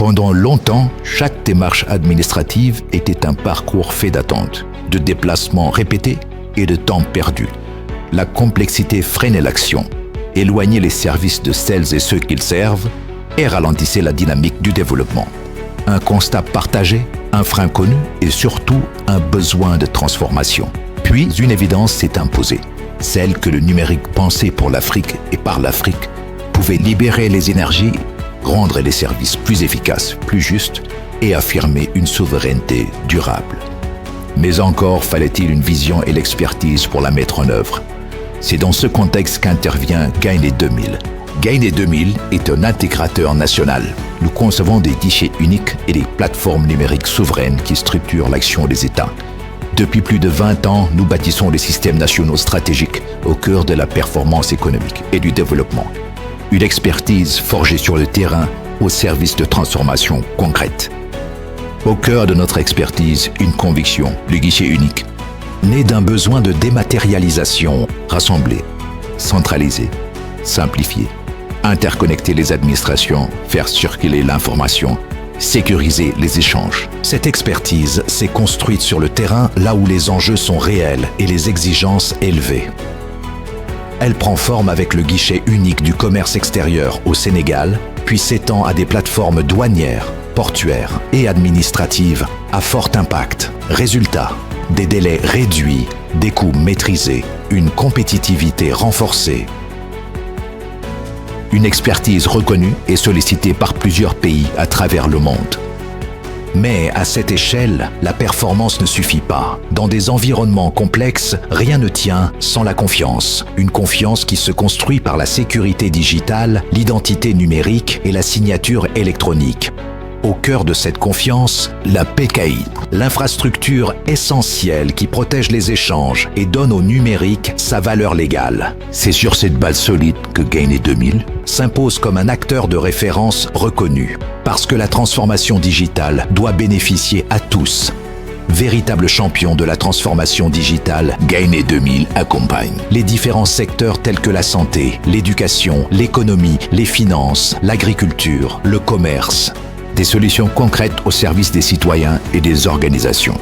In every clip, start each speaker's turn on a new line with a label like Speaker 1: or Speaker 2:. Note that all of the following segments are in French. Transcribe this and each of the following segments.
Speaker 1: Pendant longtemps, chaque démarche administrative était un parcours fait d'attente, de déplacements répétés et de temps perdu. La complexité freinait l'action, éloignait les services de celles et ceux qu'ils servent et ralentissait la dynamique du développement. Un constat partagé, un frein connu et surtout un besoin de transformation. Puis une évidence s'est imposée, celle que le numérique pensé pour l'Afrique et par l'Afrique pouvait libérer les énergies, rendre les services plus efficaces, plus justes et affirmer une souveraineté durable. Mais encore fallait-il une vision et l'expertise pour la mettre en œuvre. C'est dans ce contexte qu'intervient Gainé 2000. Gainé 2000 est un intégrateur national. Nous concevons des guichets uniques et des plateformes numériques souveraines qui structurent l'action des États. Depuis plus de 20 ans, nous bâtissons des systèmes nationaux stratégiques au cœur de la performance économique et du développement. Une expertise forgée sur le terrain au service de transformations concrètes. Au cœur de notre expertise, une conviction, le guichet unique, né d'un besoin de dématérialisation, rassembler, centraliser, simplifier, interconnecter les administrations, faire circuler l'information, sécuriser les échanges. Cette expertise s'est construite sur le terrain là où les enjeux sont réels et les exigences élevées. Elle prend forme avec le guichet unique du commerce extérieur au Sénégal, puis s'étend à des plateformes douanières, portuaires et administratives à fort impact. Résultat, des délais réduits, des coûts maîtrisés, une compétitivité renforcée. Une expertise reconnue et sollicitée par plusieurs pays à travers le monde. Mais à cette échelle, la performance ne suffit pas. Dans des environnements complexes, rien ne tient sans la confiance. Une confiance qui se construit par la sécurité digitale, l'identité numérique et la signature électronique. Au cœur de cette confiance, la PKI, l'infrastructure essentielle qui protège les échanges et donne au numérique sa valeur légale. C'est sur cette base solide que Gainé 2000 s'impose comme un acteur de référence reconnu, parce que la transformation digitale doit bénéficier à tous. Véritable champion de la transformation digitale, Gainé 2000 accompagne les différents secteurs tels que la santé, l'éducation, l'économie, les finances, l'agriculture, le commerce. Des solutions concrètes au service des citoyens et des organisations.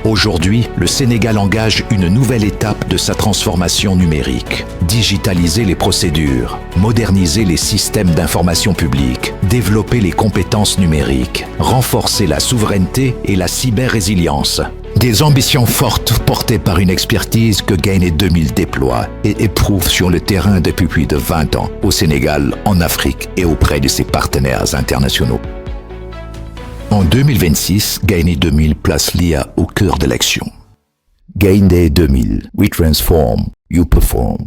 Speaker 1: Aujourd'hui, le Sénégal engage une nouvelle étape de sa transformation numérique. Digitaliser les procédures, moderniser les systèmes d'information publique, développer les compétences numériques, renforcer la souveraineté et la cyber-résilience. Des ambitions fortes portées par une expertise que Gainé 2000 déploie et éprouve sur le terrain depuis plus de 20 ans, au Sénégal, en Afrique et auprès de ses partenaires internationaux. En 2026, Gainé 2000 place l'IA au cœur de l'action. Gainé 2000, we transform, you perform.